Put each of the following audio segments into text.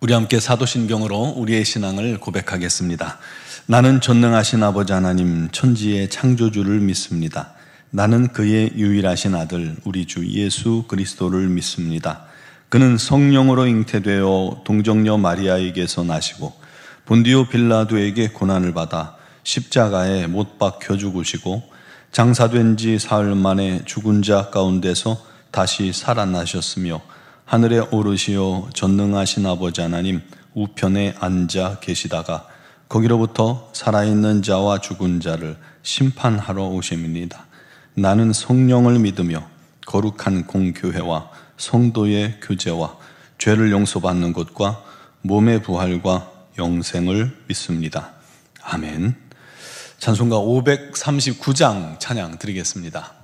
우리 함께 사도신경으로 우리의 신앙을 고백하겠습니다. 나는 전능하신 아버지 하나님 천지의 창조주를 믿습니다. 나는 그의 유일하신 아들 우리 주 예수 그리스도를 믿습니다. 그는 성령으로 잉태되어 동정녀 마리아에게서 나시고 본디오 빌라도에게 고난을 받아 십자가에 못 박혀 죽으시고 장사된 지 사흘 만에 죽은 자 가운데서 다시 살아나셨으며 하늘에 오르시어 전능하신 아버지 하나님 우편에 앉아 계시다가 거기로부터 살아있는 자와 죽은 자를 심판하러 오심이니이다. 나는 성령을 믿으며 거룩한 공교회와 성도의 교제와 죄를 용서받는 것과 몸의 부활과 영생을 믿습니다. 아멘. 찬송가 539장 찬양 드리겠습니다.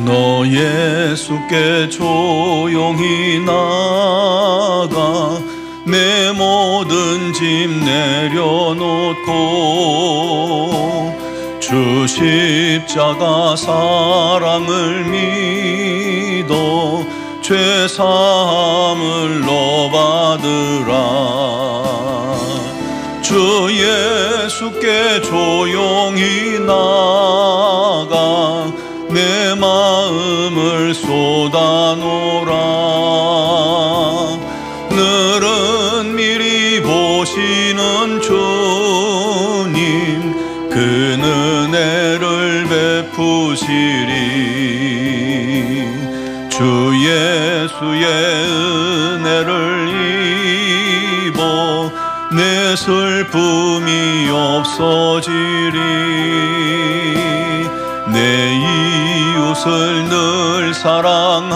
너 예수께 조용히 나가 내 모든 짐 내려놓고 주 십자가 사랑을 믿어 죄 사함을 너 받으라. 주 예수께 조용히 나가 내 마음을 쏟아놓으라. 늘은 미리 보시는 주님 그 은혜를 베푸시리. 주 예수의 은혜를 입어 내 슬픔이 없어지리. 내 이웃을 늘 사랑하여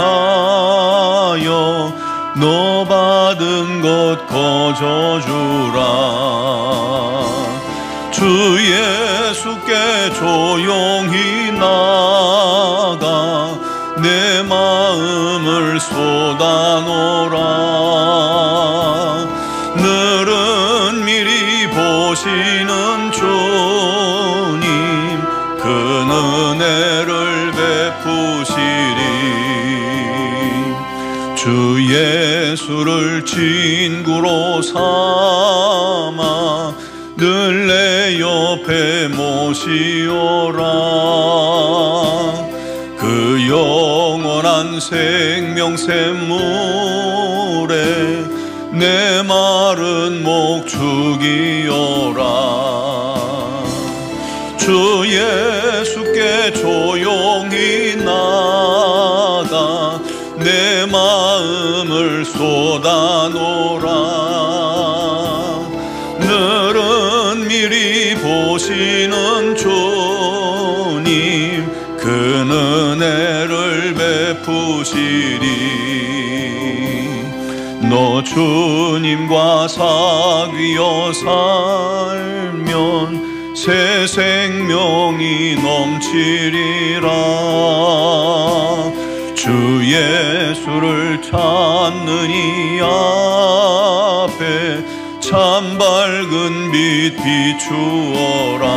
너 받은 것 거저주라. 주 예수께 조용히 나가 내 마음을 쏟아놓으라. 늘은 미리 보시는 주님 그 은혜를 베푸시리. 주 예수를 친구로 삼아 늘 내 옆에 모시오라. 그 영원한 생명샘물에 내 마른 목 죽이오라. 주 예수께 조용히 나가 내 마음을 쏟아놓으라. 늘은 미리 보시는 주님 그 은혜를 베푸시리. 너 주님과 사귀어 살면 새 생명이 넘치리라. 주 예수를 찾는 이 앞에 참 밝은 빛 비추어라.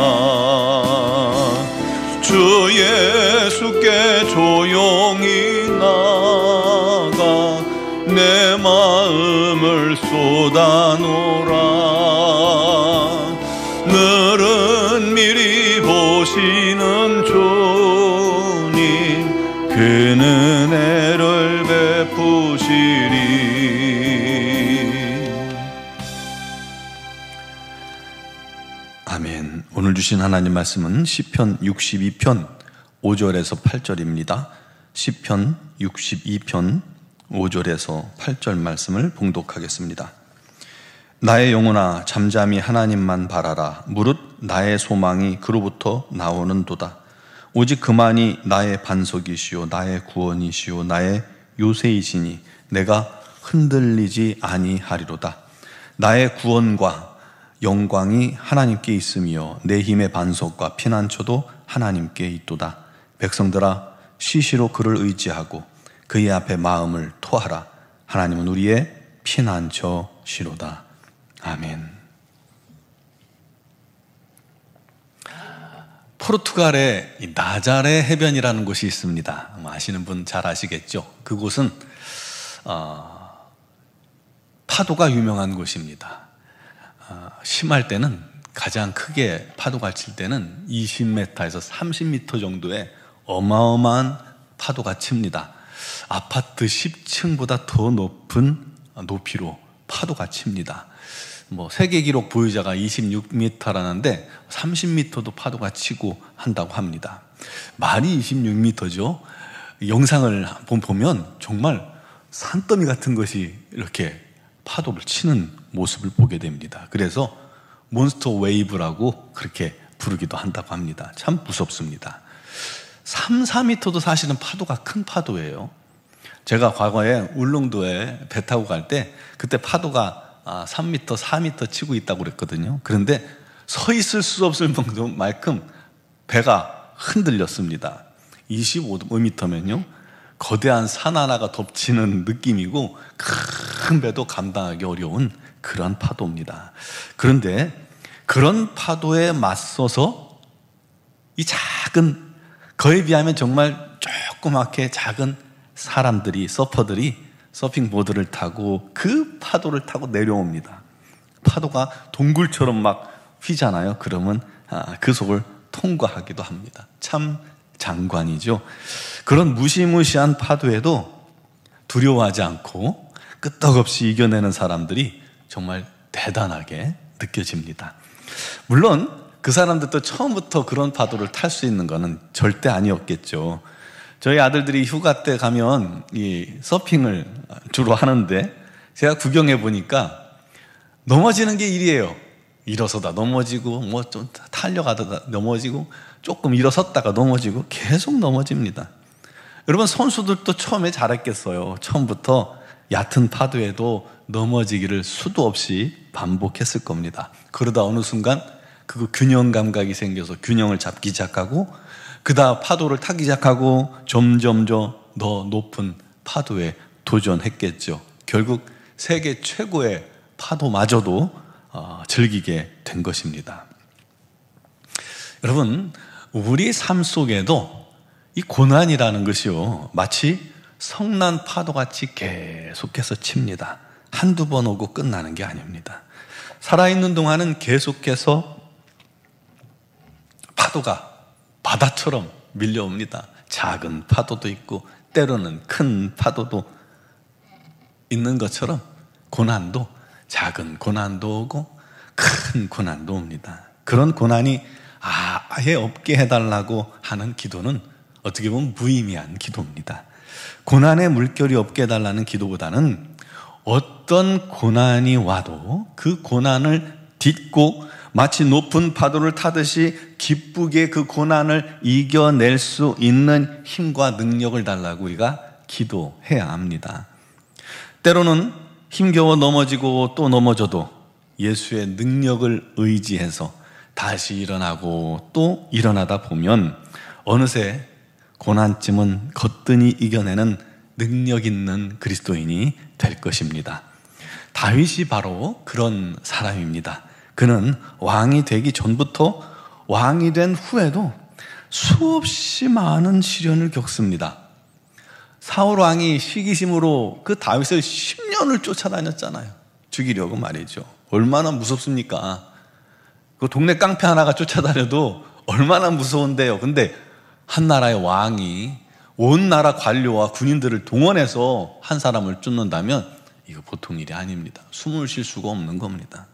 주 예수께 조용히 나가 내 마음을 쏟아놓으라. 늘은 미리 보시는 주님 그 은혜를 베푸시리. 아멘. 오늘 주신 하나님 말씀은 시편 62편 5절에서 8절입니다. 시편 62편 5절에서 8절 말씀을 봉독하겠습니다. 나의 영혼아 잠잠히 하나님만 바라라. 무릇 나의 소망이 그로부터 나오는도다. 오직 그만이 나의 반석이시오 나의 구원이시오 나의 요새이시니 내가 흔들리지 아니하리로다. 나의 구원과 영광이 하나님께 있으며 내 힘의 반석과 피난처도 하나님께 있도다. 백성들아 시시로 그를 의지하고 그의 앞에 마음을 토하라. 하나님은 우리의 피난처시로다. 아멘. 포르투갈에 이 나자레 해변이라는 곳이 있습니다. 아시는 분 잘 아시겠죠? 그곳은 파도가 유명한 곳입니다. 심할 때는, 가장 크게 파도가 칠 때는 20m에서 30m 정도의 어마어마한 파도가 칩니다. 아파트 10층보다 더 높은 높이로 파도가 칩니다. 세계 기록 보유자가 26m라는데 30m도 파도가 치고 한다고 합니다. 말이 26m죠. 영상을 보면 정말 산더미 같은 것이 이렇게 파도를 치는 모습을 보게 됩니다. 그래서 몬스터 웨이브라고 그렇게 부르기도 한다고 합니다. 참 무섭습니다. 3, 4m도 사실은 파도가 큰 파도예요. 제가 과거에 울릉도에 배 타고 갈 때 그때 파도가 3m, 4m 치고 있다고 그랬거든요. 그런데 서 있을 수 없을 만큼 배가 흔들렸습니다. 25m면요 거대한 산 하나가 덮치는 느낌이고 큰 배도 감당하기 어려운 그런 파도입니다. 그런데 그런 파도에 맞서서 이 작은, 그에 비하면 정말 조그맣게 작은 사람들이, 서퍼들이 서핑보드를 타고 그 파도를 타고 내려옵니다. 파도가 동굴처럼 막 휘잖아요. 그러면 그 속을 통과하기도 합니다. 참 장관이죠. 그런 무시무시한 파도에도 두려워하지 않고 끄떡없이 이겨내는 사람들이 정말 대단하게 느껴집니다. 물론 그 사람들도 처음부터 그런 파도를 탈 수 있는 것은 절대 아니었겠죠. 저희 아들들이 휴가 때 가면 이 서핑을 주로 하는데 제가 구경해 보니까 넘어지는 게 일이에요. 일어서다 넘어지고 좀 달려가다가 넘어지고 조금 일어섰다가 넘어지고 계속 넘어집니다. 여러분, 선수들도 처음에 잘했겠어요. 처음부터 얕은 파도에도 넘어지기를 수도 없이 반복했을 겁니다. 그러다 어느 순간 그 균형 감각이 생겨서 균형을 잡기 시작하고 그다음 파도를 타기 시작하고 점점 더 높은 파도에 도전했겠죠. 결국 세계 최고의 파도마저도 즐기게 된 것입니다. 여러분, 우리 삶 속에도 이 고난이라는 것이요 마치 성난 파도같이 계속해서 칩니다. 한두 번 오고 끝나는 게 아닙니다. 살아있는 동안은 계속해서 파도가 바다처럼 밀려옵니다. 작은 파도도 있고 때로는 큰 파도도 있는 것처럼 고난도, 작은 고난도 오고 큰 고난도 옵니다. 그런 고난이 아예 없게 해달라고 하는 기도는 어떻게 보면 무의미한 기도입니다. 고난의 물결이 없게 해달라는 기도보다는 어떤 고난이 와도 그 고난을 딛고 마치 높은 파도를 타듯이 기쁘게 그 고난을 이겨낼 수 있는 힘과 능력을 달라고 우리가 기도해야 합니다. 때로는 힘겨워 넘어지고 또 넘어져도 예수의 능력을 의지해서 다시 일어나고 또 일어나다 보면 어느새 고난쯤은 거뜬히 이겨내는 능력 있는 그리스도인이 될 것입니다. 다윗이 바로 그런 사람입니다. 그는 왕이 되기 전부터 왕이 된 후에도 수없이 많은 시련을 겪습니다. 사울 왕이 시기심으로 그 다윗을 10년을 쫓아다녔잖아요. 죽이려고 말이죠. 얼마나 무섭습니까? 그 동네 깡패 하나가 쫓아다녀도 얼마나 무서운데요. 근데 한 나라의 왕이 온 나라 관료와 군인들을 동원해서 한 사람을 쫓는다면 이거 보통 일이 아닙니다. 숨을 쉴 수가 없는 겁니다.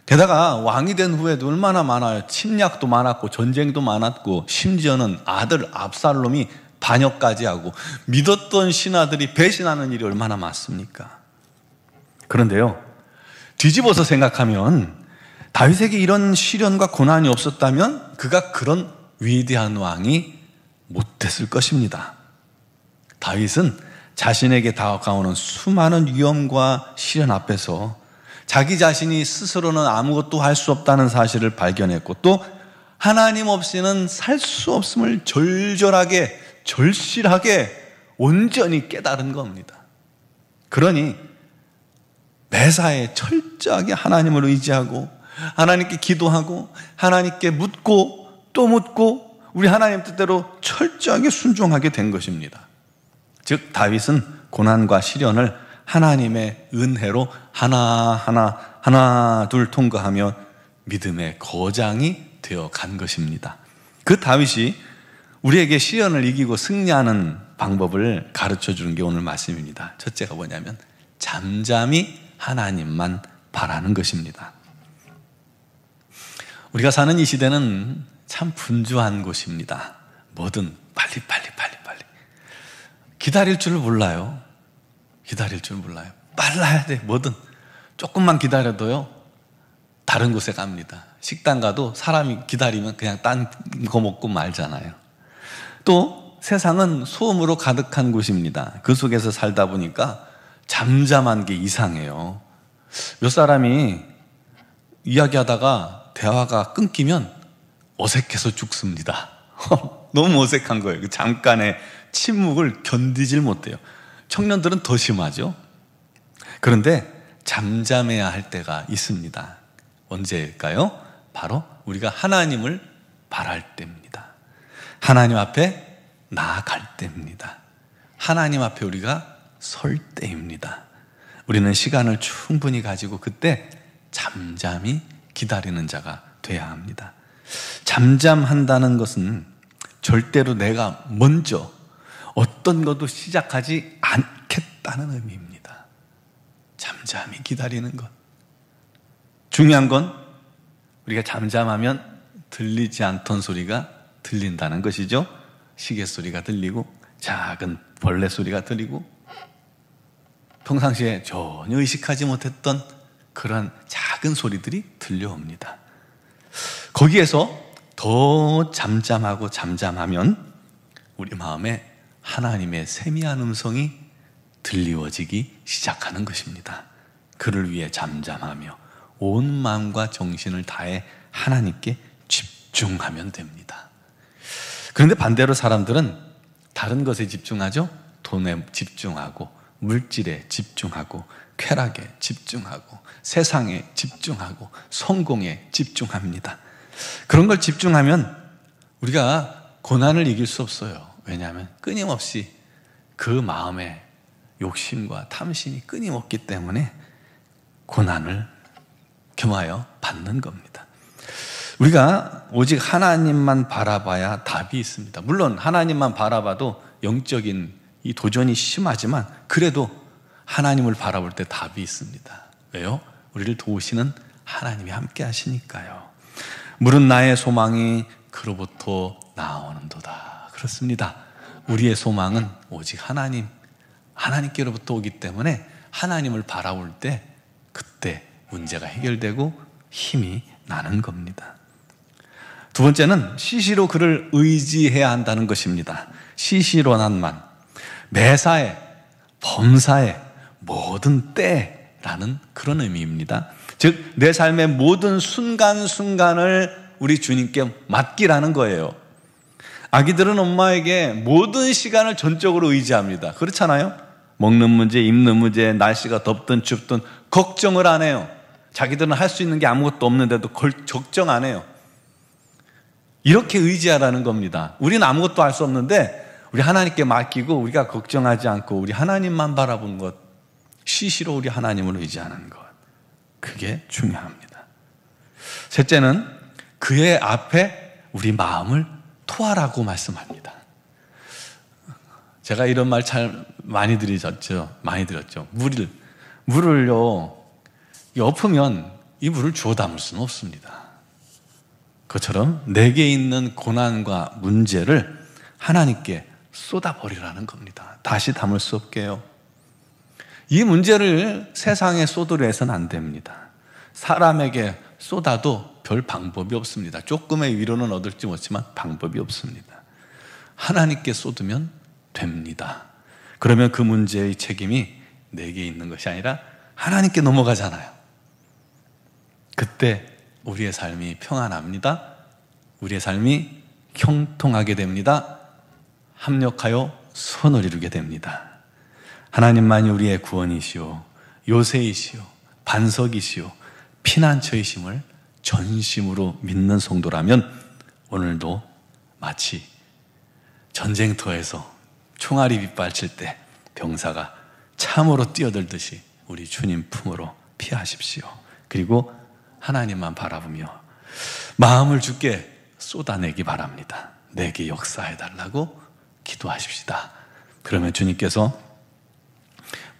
게다가 왕이 된 후에도 얼마나 많아요. 침략도 많았고 전쟁도 많았고 심지어는 아들 압살롬이 반역까지 하고 믿었던 신하들이 배신하는 일이 얼마나 많습니까? 그런데요, 뒤집어서 생각하면 다윗에게 이런 시련과 고난이 없었다면 그가 그런 위대한 왕이 못 됐을 것입니다. 다윗은 자신에게 다가오는 수많은 위험과 시련 앞에서 자기 자신이 스스로는 아무것도 할 수 없다는 사실을 발견했고 또 하나님 없이는 살 수 없음을 절실하게 온전히 깨달은 겁니다. 그러니 매사에 철저하게 하나님을 의지하고 하나님께 기도하고 하나님께 묻고 또 묻고 우리 하나님 뜻대로 철저하게 순종하게 된 것입니다. 즉 다윗은 고난과 시련을 하나님의 은혜로 하나 둘 통과하며 믿음의 거장이 되어 간 것입니다. 그 다윗이 우리에게 시련을 이기고 승리하는 방법을 가르쳐 주는 게 오늘 말씀입니다. 첫째가 뭐냐면 잠잠히 하나님만 바라는 것입니다. 우리가 사는 이 시대는 참 분주한 곳입니다. 뭐든 빨리 기다릴 줄 몰라요. 빨라야 돼. 뭐든 조금만 기다려도요 다른 곳에 갑니다. 식당 가도 사람이 기다리면 그냥 딴 거 먹고 말잖아요. 또 세상은 소음으로 가득한 곳입니다. 그 속에서 살다 보니까 잠잠한 게 이상해요. 몇 사람이 이야기하다가 대화가 끊기면 어색해서 죽습니다. 너무 어색한 거예요. 그 잠깐의 침묵을 견디질 못해요. 청년들은 더 심하죠. 그런데 잠잠해야 할 때가 있습니다. 언제일까요? 바로 우리가 하나님을 바랄 때입니다. 하나님 앞에 나아갈 때입니다. 하나님 앞에 우리가 설 때입니다. 우리는 시간을 충분히 가지고 그때 잠잠히 기다리는 자가 돼야 합니다. 잠잠한다는 것은 절대로 내가 먼저 어떤 것도 시작하지 않겠다는 의미입니다. 잠잠히 기다리는 것. 중요한 건 우리가 잠잠하면 들리지 않던 소리가 들린다는 것이죠. 시계 소리가 들리고 작은 벌레 소리가 들리고 평상시에 전혀 의식하지 못했던 그런 작은 소리들이 들려옵니다. 거기에서 더 잠잠하면 우리 마음에 하나님의 세미한 음성이 들리워지기 시작하는 것입니다. 그를 위해 잠잠하며 온 마음과 정신을 다해 하나님께 집중하면 됩니다. 그런데 반대로 사람들은 다른 것에 집중하죠. 돈에 집중하고 물질에 집중하고 쾌락에 집중하고 세상에 집중하고 성공에 집중합니다. 그런 걸 집중하면 우리가 고난을 이길 수 없어요. 왜냐하면 끊임없이 그 마음에 욕심과 탐심이 끊임없기 때문에 고난을 겸하여 받는 겁니다. 우리가 오직 하나님만 바라봐야 답이 있습니다. 물론 하나님만 바라봐도 영적인 이 도전이 심하지만 그래도 하나님을 바라볼 때 답이 있습니다. 왜요? 우리를 도우시는 하나님이 함께 하시니까요. 물은 나의 소망이 그로부터 나오는도다. 그렇습니다. 우리의 소망은 오직 하나님께로부터 오기 때문에 하나님을 바라볼 때 그때 문제가 해결되고 힘이 나는 겁니다. 두 번째는 시시로 그를 의지해야 한다는 것입니다. 시시로난만, 매사에, 범사에, 모든 때라는 그런 의미입니다. 즉 내 삶의 모든 순간순간을 우리 주님께 맡기라는 거예요. 아기들은 엄마에게 모든 시간을 전적으로 의지합니다. 그렇잖아요? 먹는 문제, 입는 문제, 날씨가 덥든 춥든 걱정을 안 해요. 자기들은 할 수 있는 게 아무것도 없는데도 걱정 안 해요. 이렇게 의지하라는 겁니다. 우리는 아무것도 할 수 없는데 우리 하나님께 맡기고 우리가 걱정하지 않고 우리 하나님만 바라본 것, 시시로 우리 하나님을 의지하는 것, 그게 중요합니다. 셋째는 그의 앞에 우리 마음을 토하라고 말씀합니다. 제가 이런 말 잘 많이 드렸죠. 물을요 엎으면 이 물을 주워 담을 수는 없습니다. 그처럼 내게 있는 고난과 문제를 하나님께 쏟아버리라는 겁니다. 다시 담을 수 없게요. 이 문제를 세상에 쏟으려 해서는 안 됩니다. 사람에게 쏟아도 별 방법이 없습니다. 조금의 위로는 얻을지 못지만 방법이 없습니다. 하나님께 쏟으면 됩니다. 그러면 그 문제의 책임이 내게 있는 것이 아니라 하나님께 넘어가잖아요. 그때 우리의 삶이 평안합니다. 우리의 삶이 형통하게 됩니다. 합력하여 선을 이루게 됩니다. 하나님만이 우리의 구원이시오, 요새이시오, 반석이시오, 피난처이심을 전심으로 믿는 성도라면 오늘도 마치 전쟁터에서 총알이 빗발칠 때 병사가 참으로 뛰어들듯이 우리 주님 품으로 피하십시오. 그리고 하나님만 바라보며 마음을 주께 쏟아내기 바랍니다. 내게 역사해달라고 기도하십시다. 그러면 주님께서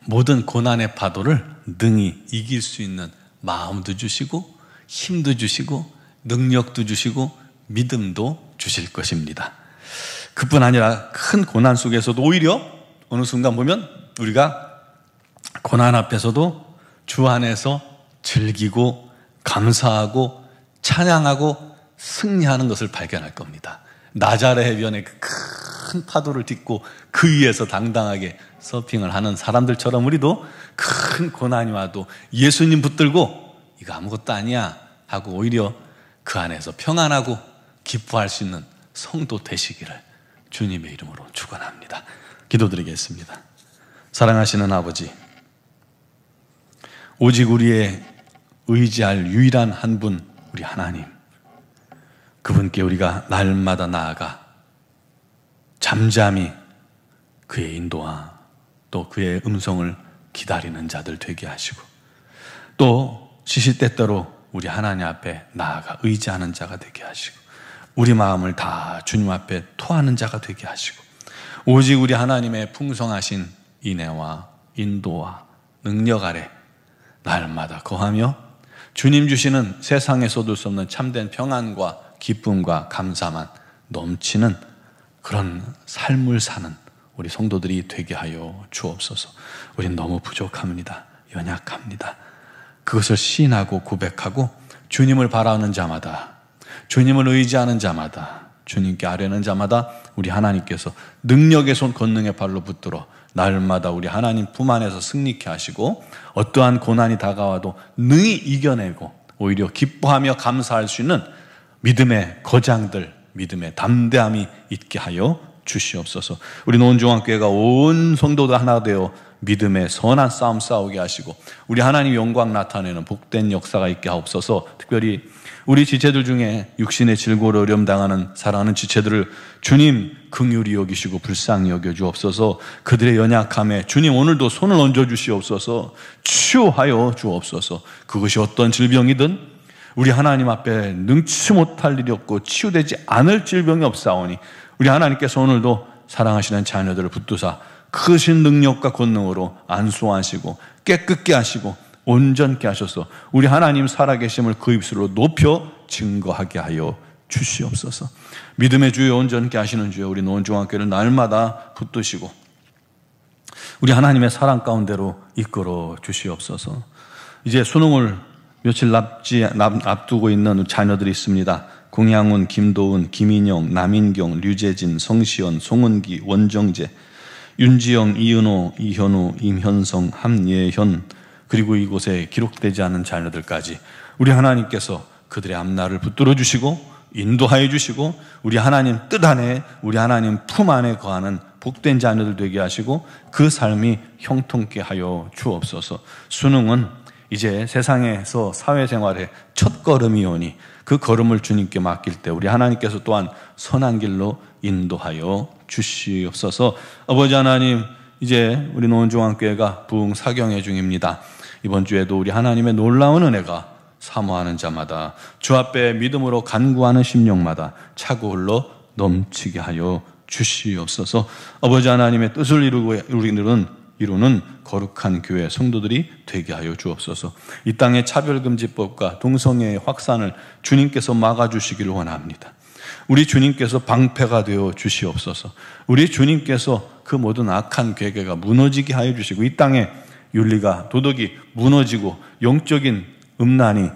모든 고난의 파도를 능히 이길 수 있는 마음도 주시고 힘도 주시고 능력도 주시고 믿음도 주실 것입니다. 그뿐 아니라 큰 고난 속에서도 오히려 어느 순간 보면 우리가 고난 앞에서도 주 안에서 즐기고 감사하고 찬양하고 승리하는 것을 발견할 겁니다. 나자레 해변의 그 큰 파도를 딛고 그 위에서 당당하게 서핑을 하는 사람들처럼 우리도 큰 고난이 와도 예수님 붙들고 이거 아무것도 아니야 하고 오히려 그 안에서 평안하고 기뻐할 수 있는 성도 되시기를 주님의 이름으로 축원합니다. 기도드리겠습니다. 사랑하시는 아버지, 오직 우리의 의지할 유일한 한 분, 우리 하나님, 그분께 우리가 날마다 나아가 잠잠히 그의 인도와 또 그의 음성을 기다리는 자들 되게 하시고, 또 시시때때로 우리 하나님 앞에 나아가 의지하는 자가 되게 하시고, 우리 마음을 다 주님 앞에 토하는 자가 되게 하시고, 오직 우리 하나님의 풍성하신 인애와 인도와 능력 아래 날마다 거하며 주님 주시는 세상에서 얻을 수 없는 참된 평안과 기쁨과 감사만 넘치는 그런 삶을 사는 우리 성도들이 되게 하여 주옵소서. 우린 너무 부족합니다. 연약합니다. 그것을 시인하고 고백하고 주님을 바라는 자마다, 주님을 의지하는 자마다, 주님께 아뢰는 자마다 우리 하나님께서 능력의 손 권능의 발로 붙들어 날마다 우리 하나님 품 안에서 승리케 하시고, 어떠한 고난이 다가와도 능히 이겨내고 오히려 기뻐하며 감사할 수 있는 믿음의 거장들, 믿음의 담대함이 있게 하여 주시옵소서. 우리 노원중앙교회가 온 성도들 하나 되어 믿음의 선한 싸움 싸우게 하시고 우리 하나님 영광 나타내는 복된 역사가 있게 하옵소서. 특별히 우리 지체들 중에 육신의 질고를 어려움 당하는 사랑하는 지체들을 주님 긍휼히 여기시고 불쌍히 여겨 주옵소서. 그들의 연약함에 주님 오늘도 손을 얹어 주시옵소서. 치유하여 주옵소서. 그것이 어떤 질병이든 우리 하나님 앞에 능치 못할 일이 없고 치유되지 않을 질병이 없사오니 우리 하나님께서 오늘도 사랑하시는 자녀들을 붙드사 크신 능력과 권능으로 안수하시고 깨끗게 하시고 온전케 하셔서 우리 하나님 살아계심을 그 입술로 높여 증거하게 하여 주시옵소서. 믿음의 주여 온전케 하시는 주여 우리 노원중앙교회를 날마다 붙드시고 우리 하나님의 사랑 가운데로 이끌어 주시옵소서. 이제 수능을 며칠 앞두고 있는 자녀들이 있습니다. 공양훈, 김도훈, 김인영, 남인경, 류재진, 성시연, 송은기, 원정재, 윤지영, 이은호, 이현우, 임현성, 함예현, 그리고 이곳에 기록되지 않은 자녀들까지 우리 하나님께서 그들의 앞날을 붙들어 주시고 인도하여 주시고 우리 하나님 뜻 안에, 우리 하나님 품 안에 거하는 복된 자녀들 되게 하시고 그 삶이 형통케 하여 주옵소서. 수능은 이제 세상에서 사회생활의 첫 걸음이오니 그 걸음을 주님께 맡길 때 우리 하나님께서 또한 선한 길로 인도하여 주시옵소서. 아버지 하나님, 이제 우리 노원중앙교회가 부흥 사경회 중입니다. 이번 주에도 우리 하나님의 놀라운 은혜가 사모하는 자마다 주 앞에 믿음으로 간구하는 심령마다 차고 흘러 넘치게 하여 주시옵소서. 아버지 하나님의 뜻을 이루는 거룩한 교회 성도들이 되게 하여 주옵소서. 이 땅의 차별금지법과 동성애의 확산을 주님께서 막아주시기를 원합니다. 우리 주님께서 방패가 되어 주시옵소서. 우리 주님께서 그 모든 악한 괴계가 무너지게 하여 주시고 이 땅에 윤리가, 도덕이 무너지고 영적인 음란이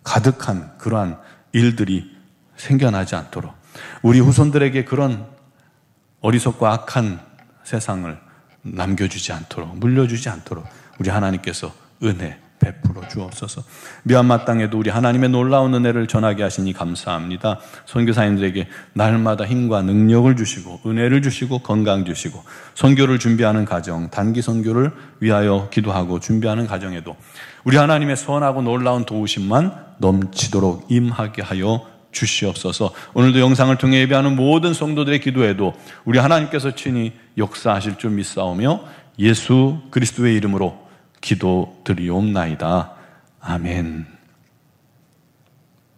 가득한 그러한 일들이 생겨나지 않도록, 우리 후손들에게 그런 어리석고 악한 세상을 남겨주지 않도록, 물려주지 않도록 우리 하나님께서 은혜 베풀어 주옵소서. 미얀마 땅에도 우리 하나님의 놀라운 은혜를 전하게 하시니 감사합니다. 선교사님들에게 날마다 힘과 능력을 주시고 은혜를 주시고 건강 주시고 선교를 준비하는 가정, 단기 선교를 위하여 기도하고 준비하는 가정에도 우리 하나님의 선하고 놀라운 도우심만 넘치도록 임하게 하여 주시옵소서. 오늘도 영상을 통해 예배하는 모든 성도들의 기도에도 우리 하나님께서 친히 역사하실 줄 믿사오며 예수 그리스도의 이름으로 기도드리옵나이다. 아멘.